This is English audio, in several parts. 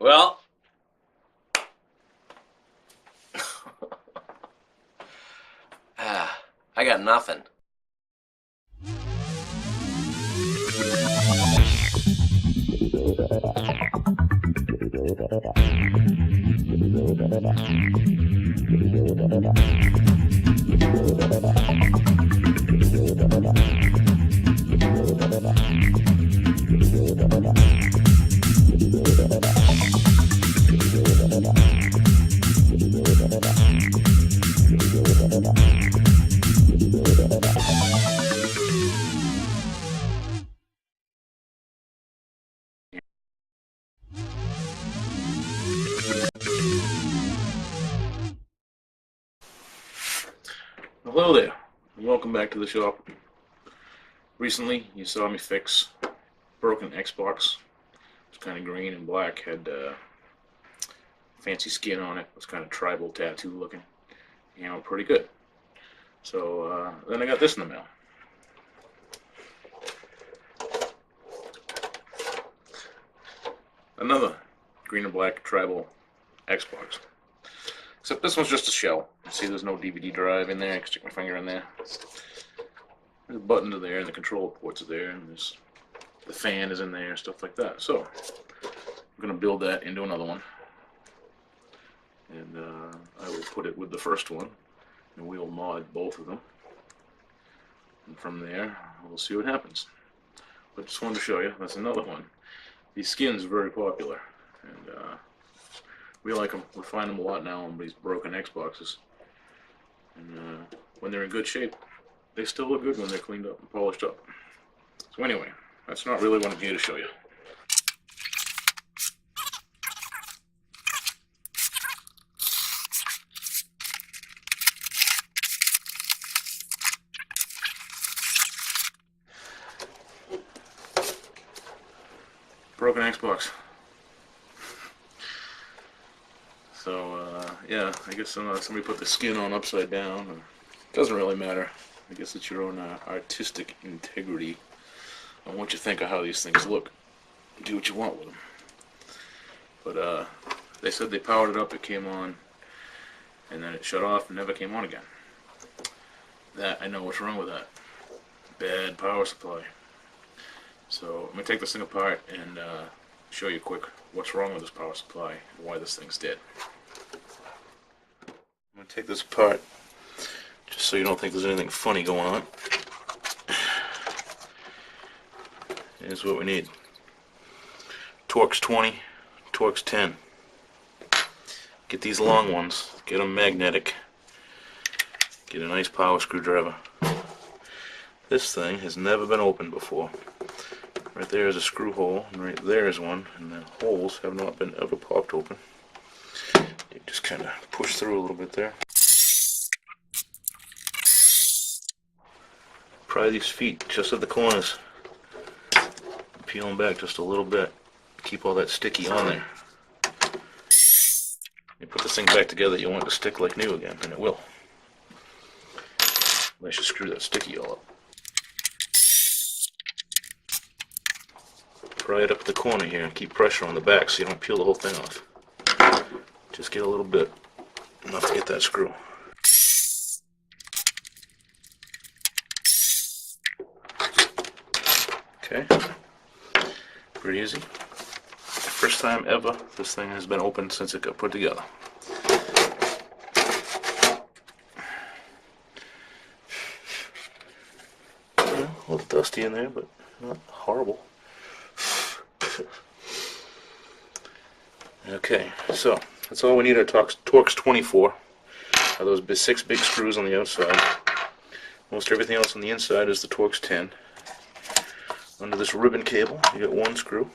Well, I got nothing. Hello there, and welcome back to the shop. Recently, you saw me fix broken Xbox. It was kind of green and black, had fancy skin on it. It was kind of tribal tattoo looking. You know, pretty good. So then I got this in the mail. Another green and black tribal Xbox. Except this one's just a shell. You see there's no DVD drive in there. I can stick my finger in there. There's a button to there, and the control ports are there, and there's the fan is in there, stuff like that. So I'm going to build that into another one. And I will put it with the first one, and we'll mod both of them. And from there, we'll see what happens. But just wanted to show you, that's another one. These skins are very popular, and we like them. We find them a lot now on these broken Xboxes. And when they're in good shape, they still look good when they're cleaned up and polished up. So anyway, that's not really what I'm here to show you. Broken Xbox. So, yeah, I guess somebody put the skin on upside down. It doesn't really matter. I guess it's your own artistic integrity on what you think of how these things look. Do what you want with them. But they said they powered it up, it came on, and then it shut off and never came on again. That, I know what's wrong with that. Bad power supply. So I'm going to take this thing apart and show you quick what's wrong with this power supply and why this thing's dead. I'm going to take this apart just so you don't think there's anything funny going on. Here's what we need. Torx 20, Torx 10. Get these long ones, get them magnetic, get a nice power screwdriver. This thing has never been opened before. Right there is a screw hole, and right there is one, and the holes have not been ever popped open. You just kind of push through a little bit there. Pry these feet just at the corners. Peel them back just a little bit. Keep all that sticky on there. You put this thing back together, you want it to stick like new again, and it will. Unless you screw that sticky all up. Pry it up at the corner here and keep pressure on the back so you don't peel the whole thing off. Just get a little bit, enough to get that screw. Okay, pretty easy. First time ever this thing has been opened since it got put together. Yeah, a little dusty in there, but not horrible. Okay, so that's all we need. Our Torx 24 are those 6 big screws on the outside. Most everything else on the inside is the Torx 10. Under this ribbon cable, you get one screw.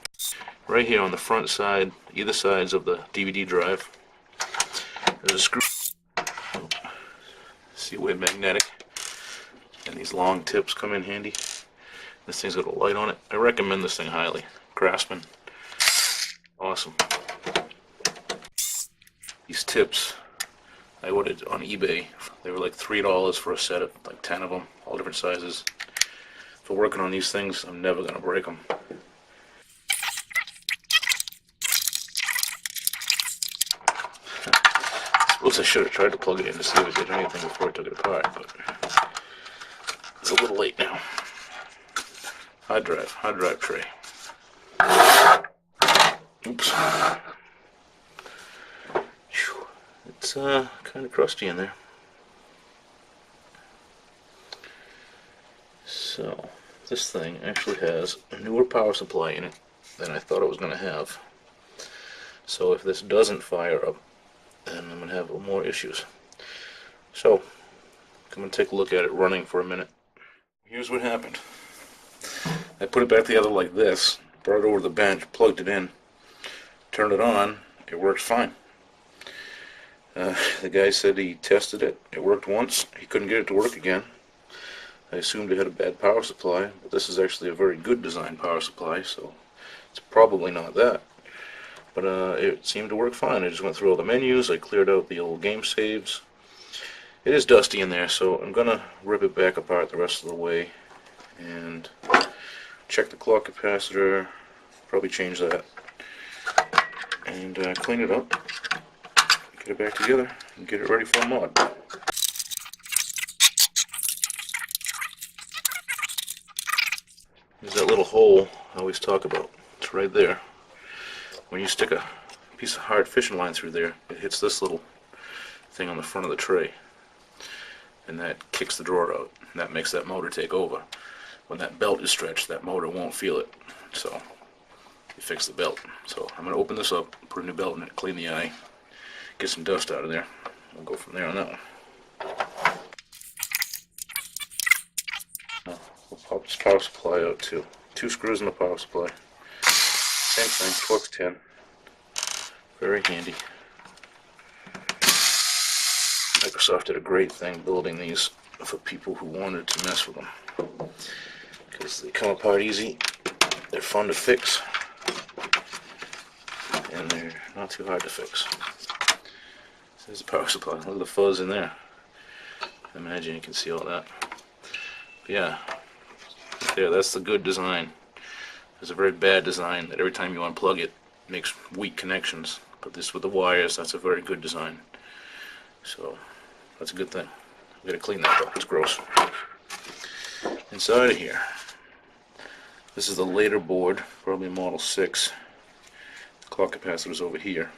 Right here on the front side, either sides of the DVD drive, there's a screw. See, way magnetic, and these long tips come in handy. This thing's got a light on it. I recommend this thing highly. Craftsman, awesome. These tips, I ordered on eBay. They were like $3 for a set of like 10 of them, all different sizes. For working on these things, I'm never gonna break them. Suppose I should have tried to plug it in to see if it did anything before I took it apart, but it's a little late now. Hard drive tray. Oops. It's kind of crusty in there. So, this thing actually has a newer power supply in it than I thought it was going to have. So if this doesn't fire up, then I'm going to have more issues. So, I'm going to take a look at it running for a minute. Here's what happened. I put it back together like this, brought it over to the bench, plugged it in, turned it on, it worked fine. The guy said he tested it, it worked once, he couldn't get it to work again. I assumed it had a bad power supply, but this is actually a very good designed power supply, so it's probably not that. But it seemed to work fine. I just went through all the menus, I cleared out the old game saves. It is dusty in there, so I'm going to rip it back apart the rest of the way and check the clock capacitor, probably change that, and clean it up, get it back together, and get it ready for a mod. There's that little hole I always talk about. It's right there. When you stick a piece of hard fishing line through there, it hits this little thing on the front of the tray, and that kicks the drawer out, and that makes that motor take over. When that belt is stretched, that motor won't feel it, so you fix the belt. So I'm going to open this up, put a new belt in it, clean the eye, get some dust out of there. We'll go from there on that one. We'll pop this power supply out too. 2 screws in the power supply. Same thing, Torx 10. Very handy. Microsoft did a great thing building these for people who wanted to mess with them, because they come apart easy, they're fun to fix, and they're not too hard to fix. There's the power supply. Look at the fuzz in there. I imagine you can see all that. But yeah, there, that's the good design. There's a very bad design that every time you unplug it makes weak connections. But this with the wires, that's a very good design. So that's a good thing. We gotta clean that though, it's gross. Inside of here, this is the later board, probably Model 6. The clock capacitor's over here,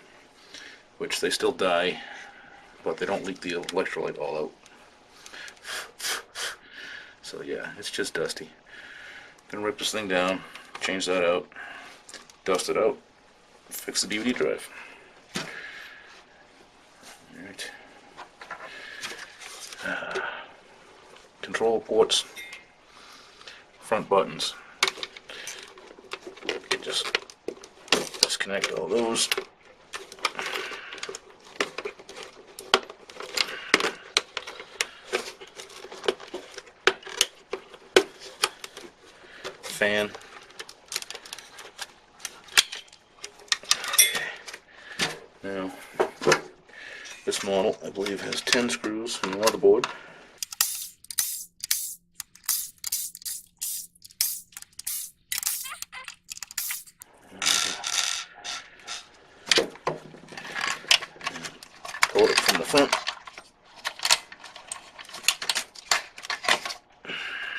which they still die, but they don't leak the electrolyte all out. So yeah, it's just dusty. Gonna rip this thing down, change that out, dust it out, fix the DVD drive. Alright. Control ports, front buttons. You can just disconnect all those. Fan. Okay. Now, this model, I believe, has 10 screws in the motherboard. Hold it from the front.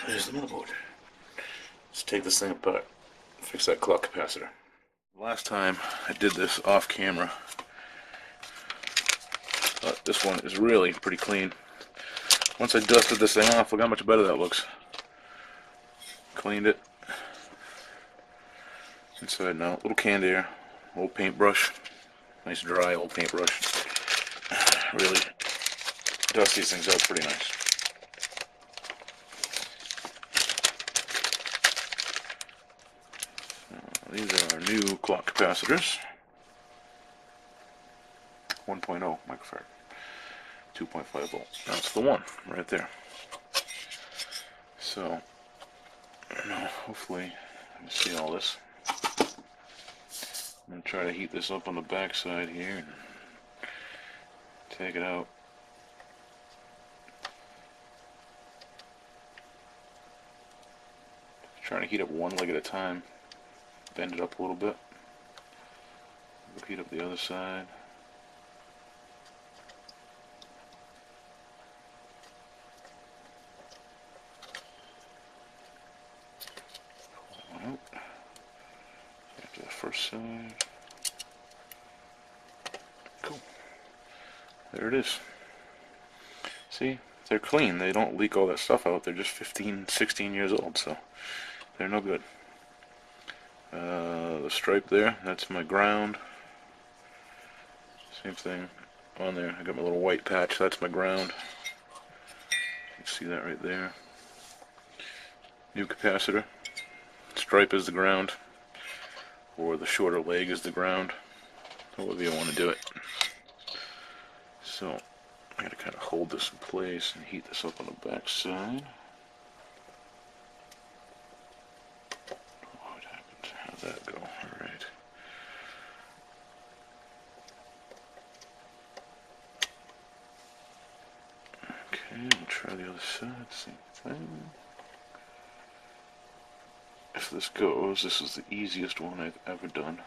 There's the motherboard. Let's take this thing apart, fix that clock capacitor. Last time I did this off camera, but this one is really pretty clean. Once I dusted this thing off, look how much better that looks. Cleaned it. Inside now, little canned air, old paintbrush, nice dry old paintbrush. Really dust these things out pretty nice. These are our new clock capacitors. 1.0 microfarad, 2.5 volt. That's the one right there. So, now hopefully, you can see all this. I'm going to try to heat this up on the back side here and take it out. Trying to heat up one leg at a time. Bend it up a little bit. Heat up the other side. Cool. There it is. See? They're clean. They don't leak all that stuff out. They're just 15, 16 years old, so they're no good. The stripe there, that's my ground. Same thing on there. I got my little white patch. That's my ground. You can see that right there. New capacitor. Stripe is the ground, or the shorter leg is the ground. However you want to do it. So I gotta kind of hold this in place and heat this up on the back side. What happened? How'd that go? Alright. Okay, we'll try the other side, same thing. If this goes, this is the easiest one I've ever done.